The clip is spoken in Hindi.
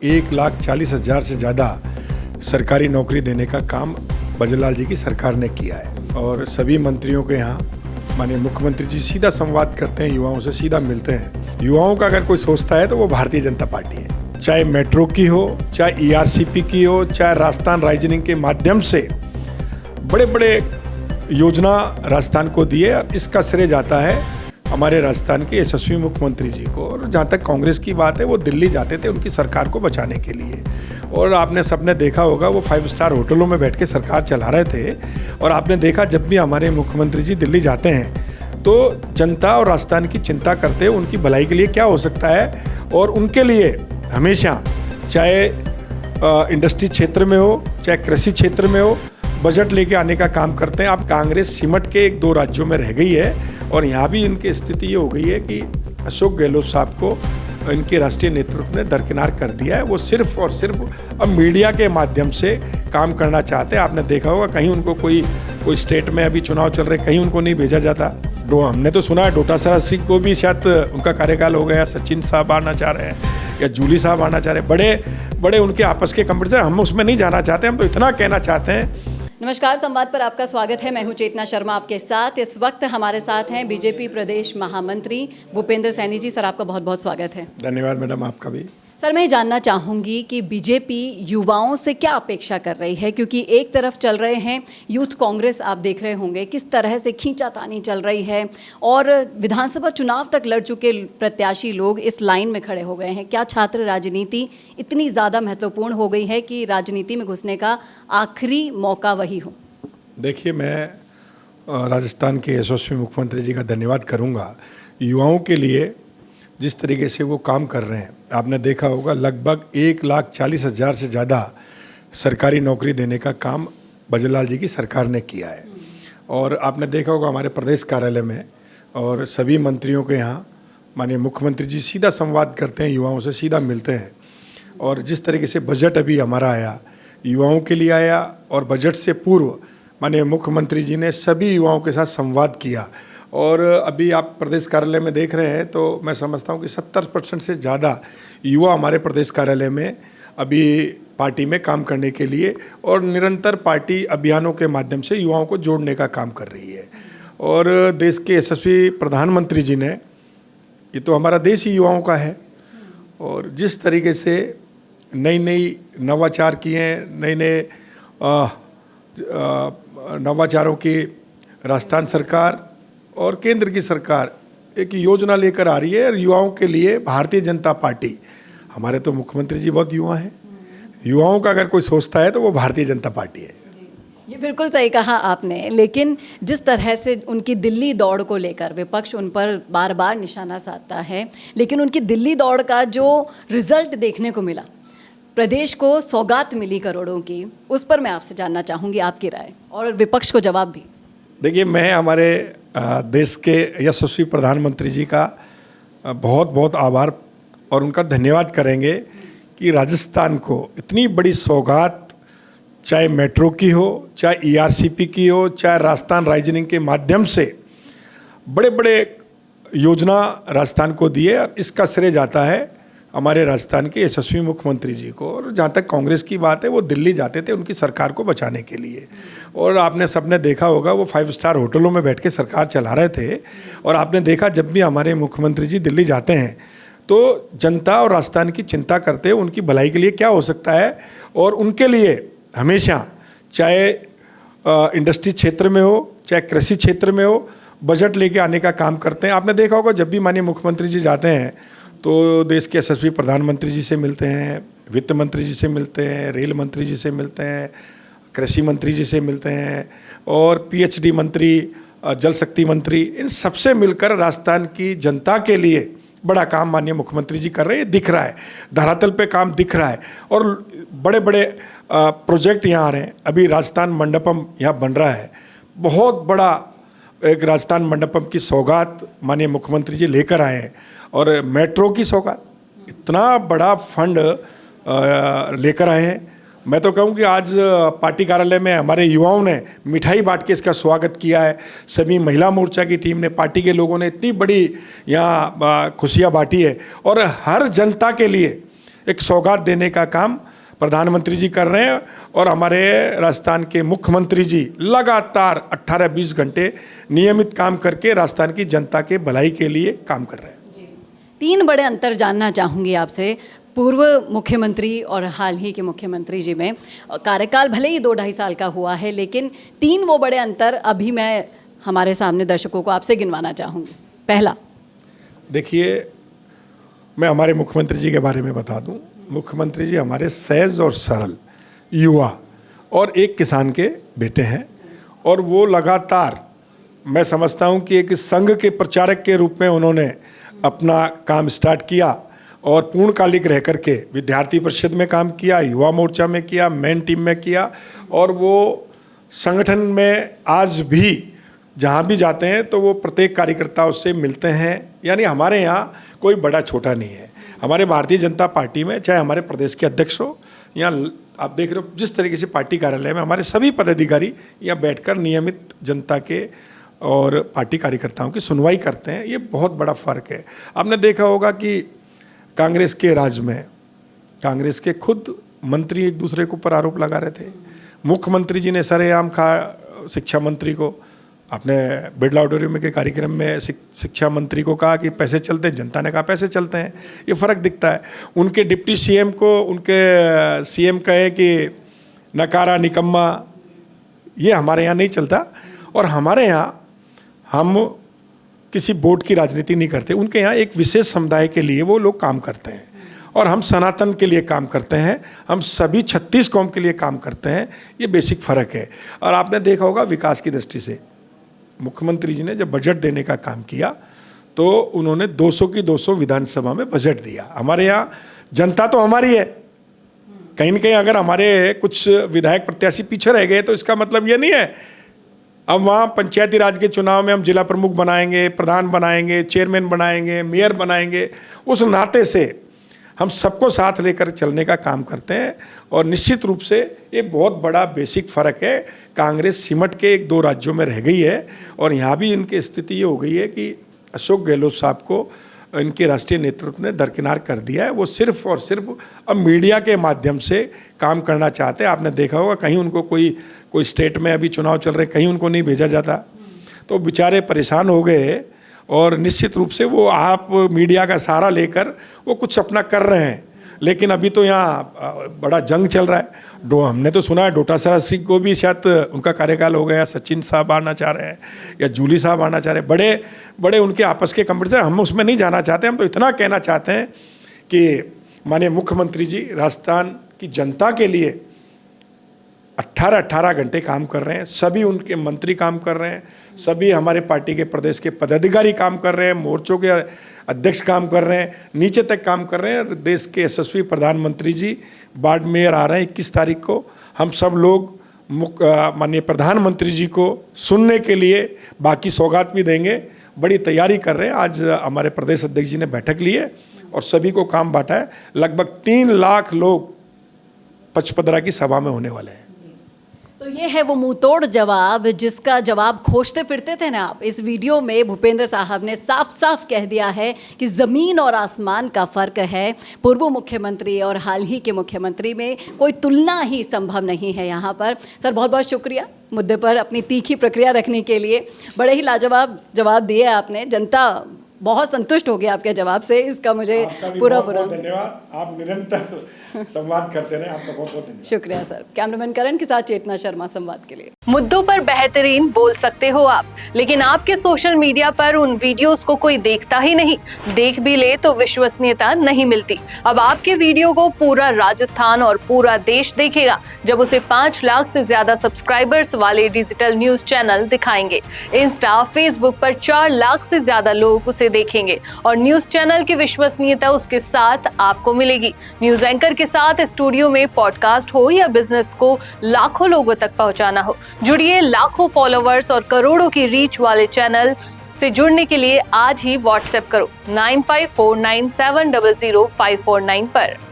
1,40,000 से ज़्यादा सरकारी नौकरी देने का काम भजनलाल जी की सरकार ने किया है। और सभी मंत्रियों के यहाँ माननीय मुख्यमंत्री जी सीधा संवाद करते हैं, युवाओं से सीधा मिलते हैं। युवाओं का अगर कोई सोचता है तो वो भारतीय जनता पार्टी है। चाहे मेट्रो की हो, चाहे ERCP की हो, चाहे राजस्थान राइजनिंग के माध्यम से बड़े बड़े योजना राजस्थान को दिए और इसका श्रेय जाता है हमारे राजस्थान के यशस्वी मुख्यमंत्री जी को। और जहाँ तक कांग्रेस की बात है, वो दिल्ली जाते थे उनकी सरकार को बचाने के लिए, और आपने सबने देखा होगा वो 5 स्टार होटलों में बैठ के सरकार चला रहे थे। और आपने देखा जब भी हमारे मुख्यमंत्री जी दिल्ली जाते हैं तो जनता और राजस्थान की चिंता करते हैं, उनकी भलाई के लिए क्या हो सकता है, और उनके लिए हमेशा चाहे इंडस्ट्री क्षेत्र में हो, चाहे कृषि क्षेत्र में हो, बजट लेके आने का काम करते हैं। अब कांग्रेस सिमट के 1-2 राज्यों में रह गई है, और यहाँ भी इनकी स्थिति ये हो गई है कि अशोक गहलोत साहब को इनके राष्ट्रीय नेतृत्व ने दरकिनार कर दिया है। वो सिर्फ और सिर्फ अब मीडिया के माध्यम से काम करना चाहते हैं। आपने देखा होगा कहीं उनको कोई स्टेट में अभी चुनाव चल रहे, कहीं उनको नहीं भेजा जाता। हमने तो सुना है डोटासरा सीट को भी शायद उनका कार्यकाल हो गया, सचिन साहब आना चाह रहे हैं या जूली साहब आना चाह रहे हैं। बड़े बड़े उनके आपस के कंपटीशन, हम उसमें नहीं जाना चाहते। हम तो इतना कहना चाहते हैं। नमस्कार, संवाद पर आपका स्वागत है। मैं हूं चेतना शर्मा आपके साथ। इस वक्त हमारे साथ हैं बीजेपी प्रदेश महामंत्री भूपेंद्र सैनी जी। सर, आपका बहुत बहुत स्वागत है। धन्यवाद मैडम, आपका भी। सर, मैं ये जानना चाहूँगी कि बीजेपी युवाओं से क्या अपेक्षा कर रही है, क्योंकि एक तरफ चल रहे हैं यूथ कांग्रेस, आप देख रहे होंगे किस तरह से खींचातानी चल रही है, और विधानसभा चुनाव तक लड़ चुके प्रत्याशी लोग इस लाइन में खड़े हो गए हैं। क्या छात्र राजनीति इतनी ज़्यादा महत्वपूर्ण हो गई है कि राजनीति में घुसने का आखिरी मौका वही हो? देखिए, मैं राजस्थान के यशस्वी मुख्यमंत्री जी का धन्यवाद करूँगा। युवाओं के लिए जिस तरीके से वो काम कर रहे हैं, आपने देखा होगा लगभग 1,40,000 से ज़्यादा सरकारी नौकरी देने का काम भजनलाल जी की सरकार ने किया है। और आपने देखा होगा हमारे प्रदेश कार्यालय में और सभी मंत्रियों के यहाँ माननीय मुख्यमंत्री जी सीधा संवाद करते हैं, युवाओं से सीधा मिलते हैं। और जिस तरीके से बजट अभी हमारा आया, युवाओं के लिए आया, और बजट से पूर्व माननीय मुख्यमंत्री जी ने सभी युवाओं के साथ संवाद किया। और अभी आप प्रदेश कार्यालय में देख रहे हैं तो मैं समझता हूं कि 70% से ज़्यादा युवा हमारे प्रदेश कार्यालय में अभी पार्टी में काम करने के लिए, और निरंतर पार्टी अभियानों के माध्यम से युवाओं को जोड़ने का काम कर रही है। और देश के यशस्वी प्रधानमंत्री जी ने, ये तो हमारा देश ही युवाओं का है, और जिस तरीके से नई नवाचार किए, नए नवाचारों की राजस्थान सरकार और केंद्र की सरकार एक योजना लेकर आ रही है। और युवाओं के लिए भारतीय जनता पार्टी, हमारे तो मुख्यमंत्री जी बहुत युवा हैं, युवाओं का अगर कोई सोचता है तो वो भारतीय जनता पार्टी है। ये बिल्कुल सही कहा आपने। लेकिन जिस तरह से उनकी दिल्ली दौड़ को लेकर विपक्ष उन पर बार बार निशाना साधता है, लेकिन उनकी दिल्ली दौड़ का जो रिजल्ट देखने को मिला, प्रदेश को सौगात मिली करोड़ों की, उस पर मैं आपसे जानना चाहूँगी आपकी राय, और विपक्ष को जवाब भी। देखिए, मैं हमारे देश के यशस्वी प्रधानमंत्री जी का बहुत बहुत आभार और उनका धन्यवाद करेंगे कि राजस्थान को इतनी बड़ी सौगात, चाहे मेट्रो की हो, चाहे ERCP की हो, चाहे राजस्थान राइजनिंग के माध्यम से बड़े बड़े योजना राजस्थान को दिए, और इसका श्रेय जाता है हमारे राजस्थान के यशस्वी मुख्यमंत्री जी को। और जहाँ तक कांग्रेस की बात है, वो दिल्ली जाते थे उनकी सरकार को बचाने के लिए, और आपने सबने देखा होगा वो 5 स्टार होटलों में बैठ के सरकार चला रहे थे। और आपने देखा जब भी हमारे मुख्यमंत्री जी दिल्ली जाते हैं तो जनता और राजस्थान की चिंता करते हैं, उनकी भलाई के लिए क्या हो सकता है, और उनके लिए हमेशा चाहे इंडस्ट्री क्षेत्र में हो, चाहे कृषि क्षेत्र में हो, बजट लेके आने का काम करते हैं। आपने देखा होगा जब भी माननीय मुख्यमंत्री जी जाते हैं तो देश के यशस्वी प्रधानमंत्री जी से मिलते हैं, वित्त मंत्री जी से मिलते हैं, रेल मंत्री जी से मिलते हैं, कृषि मंत्री जी से मिलते हैं, और PhD मंत्री, जल शक्ति मंत्री, इन सबसे मिलकर राजस्थान की जनता के लिए बड़ा काम माननीय मुख्यमंत्री जी कर रहे हैं। दिख रहा है, धरातल पे काम दिख रहा है, और बड़े बड़े प्रोजेक्ट यहाँ आ रहे हैं। अभी राजस्थान मंडपम यहाँ बन रहा है, बहुत बड़ा एक राजस्थान मंडपम की सौगात माननीय मुख्यमंत्री जी लेकर आए हैं। और मेट्रो की सौगात, इतना बड़ा फंड लेकर आए हैं। मैं तो कहूँ कि आज पार्टी कार्यालय में हमारे युवाओं ने मिठाई बांट के इसका स्वागत किया है। सभी महिला मोर्चा की टीम ने, पार्टी के लोगों ने इतनी बड़ी यहाँ खुशियाँ बांटी है। और हर जनता के लिए एक सौगात देने का काम प्रधानमंत्री जी कर रहे हैं और हमारे राजस्थान के मुख्यमंत्री जी लगातार 18-20 घंटे नियमित काम करके राजस्थान की जनता के भलाई के लिए काम कर रहे हैं। 3 बड़े अंतर जानना चाहूँगी आपसे, पूर्व मुख्यमंत्री और हाल ही के मुख्यमंत्री जी में कार्यकाल भले ही 2-2.5 साल का हुआ है, लेकिन 3 वो बड़े अंतर अभी मैं हमारे सामने दर्शकों को आपसे गिनवाना चाहूँगी। पहला, देखिए, मैं हमारे मुख्यमंत्री जी के बारे में बता दूं। मुख्यमंत्री जी हमारे सहज और सरल युवा और एक किसान के बेटे हैं और वो लगातार, मैं समझता हूं कि एक संघ के प्रचारक के रूप में उन्होंने अपना काम स्टार्ट किया और पूर्णकालिक रह करके विद्यार्थी परिषद में काम किया, युवा मोर्चा में किया, मेन टीम में किया और वो संगठन में आज भी जहाँ भी जाते हैं तो वो प्रत्येक कार्यकर्ताओं से मिलते हैं। यानी हमारे यहाँ कोई बड़ा छोटा नहीं है। हमारे भारतीय जनता पार्टी में चाहे हमारे प्रदेश के अध्यक्ष हो या आप देख रहे हो जिस तरीके से पार्टी कार्यालय में हमारे सभी पदाधिकारी यहाँ बैठकर नियमित जनता के और पार्टी कार्यकर्ताओं की सुनवाई करते हैं, ये बहुत बड़ा फ़र्क है। आपने देखा होगा कि कांग्रेस के राज में कांग्रेस के खुद मंत्री एक दूसरे के ऊपर आरोप लगा रहे थे। मुख्यमंत्री जी ने सरेआम कहा शिक्षा मंत्री को, आपने बिरला ऑडिटोरियम के कार्यक्रम में शिक्षा मंत्री को कहा कि पैसे चलते हैं, जनता ने कहा पैसे चलते हैं। ये फ़र्क दिखता है। उनके डिप्टी सीएम को उनके सीएम कहे कि नकारा निकम्मा, ये हमारे यहाँ नहीं चलता। और हमारे यहाँ हम किसी वोट की राजनीति नहीं करते। उनके यहाँ एक विशेष समुदाय के लिए वो लोग काम करते हैं और हम सनातन के लिए काम करते हैं। हम सभी 36 कौम के लिए काम करते हैं। ये बेसिक फ़र्क है। और आपने देखा होगा विकास की दृष्टि से मुख्यमंत्री जी ने जब बजट देने का काम किया तो उन्होंने 200 की 200 विधानसभा में बजट दिया। हमारे यहाँ जनता तो हमारी है, कहीं न कहीं अगर हमारे कुछ विधायक प्रत्याशी पीछे रह गए तो इसका मतलब ये नहीं है अब वहाँ पंचायती राज के चुनाव में हम जिला प्रमुख बनाएंगे, प्रधान बनाएंगे, चेयरमैन बनाएंगे, मेयर बनाएंगे। उस नाते से हम सबको साथ लेकर चलने का काम करते हैं और निश्चित रूप से ये बहुत बड़ा बेसिक फ़र्क है। कांग्रेस सिमट के 1-2 राज्यों में रह गई है और यहाँ भी इनकी स्थिति ये हो गई है कि अशोक गहलोत साहब को इनके राष्ट्रीय नेतृत्व ने दरकिनार कर दिया है। वो सिर्फ और सिर्फ अब मीडिया के माध्यम से काम करना चाहते हैं। आपने देखा होगा कहीं उनको कोई स्टेट में अभी चुनाव चल रहे, कहीं उनको नहीं भेजा जाता, तो बेचारे परेशान हो गए और निश्चित रूप से वो आप मीडिया का सहारा लेकर वो कुछ अपना कर रहे हैं। लेकिन अभी तो यहाँ बड़ा जंग चल रहा है। हमने तो सुना है डोटासरा सिंह को भी शायद उनका कार्यकाल हो गया, सचिन साहब आना चाह रहे हैं या जूली साहब आना चाह रहे हैं। बड़े बड़े उनके आपस के कंपटीशन, हम उसमें नहीं जाना चाहते। हम तो इतना कहना चाहते हैं कि माननीय मुख्यमंत्री जी राजस्थान की जनता के लिए 18 घंटे काम कर रहे हैं। सभी उनके मंत्री काम कर रहे हैं, सभी हमारे पार्टी के प्रदेश के पदाधिकारी काम कर रहे हैं, मोर्चों के अध्यक्ष काम कर रहे हैं, नीचे तक काम कर रहे हैं। देश के यशस्वी प्रधानमंत्री जी बाड़मेर आ रहे हैं 21 तारीख को। हम सब लोग माननीय प्रधानमंत्री जी को सुनने के लिए बाकी सौगात भी देंगे, बड़ी तैयारी कर रहे हैं। आज हमारे प्रदेश अध्यक्ष जी ने बैठक ली है और सभी को काम बांटा है। लगभग 3 लाख लोग पचपदरा की सभा में होने वाले हैं। तो ये है वो मुंह तोड़ जवाब जिसका जवाब खोजते फिरते थे ना आप। इस वीडियो में भूपेंद्र साहब ने साफ साफ कह दिया है कि ज़मीन और आसमान का फ़र्क है। पूर्व मुख्यमंत्री और हाल ही के मुख्यमंत्री में कोई तुलना ही संभव नहीं है यहाँ पर। सर बहुत बहुत शुक्रिया मुद्दे पर अपनी तीखी प्रक्रिया रखने के लिए। बड़े ही लाजवाब जवाब दिए आपने, जनता बहुत संतुष्ट हो गया आपके जवाब से। इसका मुझे पूरा धन्यवाद। आप निरंतर संवाद करते रहे, आपका बहुत बहुत धन्यवाद। शुक्रिया सर। कैमरामैन करण के साथ चेतना शर्मा संवाद के लिए। मुद्दों पर बेहतरीन बोल सकते हो आप, लेकिन आपके सोशल मीडिया पर उन वीडियोस को कोई देखता ही नहीं। देख भी ले तो विश्वसनीयता नहीं मिलती। अब आपके वीडियो को पूरा राजस्थान और पूरा देश देखेगा जब उसे 5 लाख से ज्यादा सब्सक्राइबर्स वाले डिजिटल न्यूज चैनल दिखाएंगे। इंस्टा, फेसबुक पर 4 लाख से ज्यादा लोग उसे देखेंगे और न्यूज चैनल की विश्वसनीयता उसके साथ आपको मिलेगी। न्यूज एंकर के साथ स्टूडियो में पॉडकास्ट हो या बिजनेस को लाखों लोगों तक पहुंचाना हो, जुड़िए लाखों फॉलोवर्स और करोड़ों की रीच वाले चैनल से जुड़ने के लिए आज ही व्हाट्सएप करो 9549700549 पर।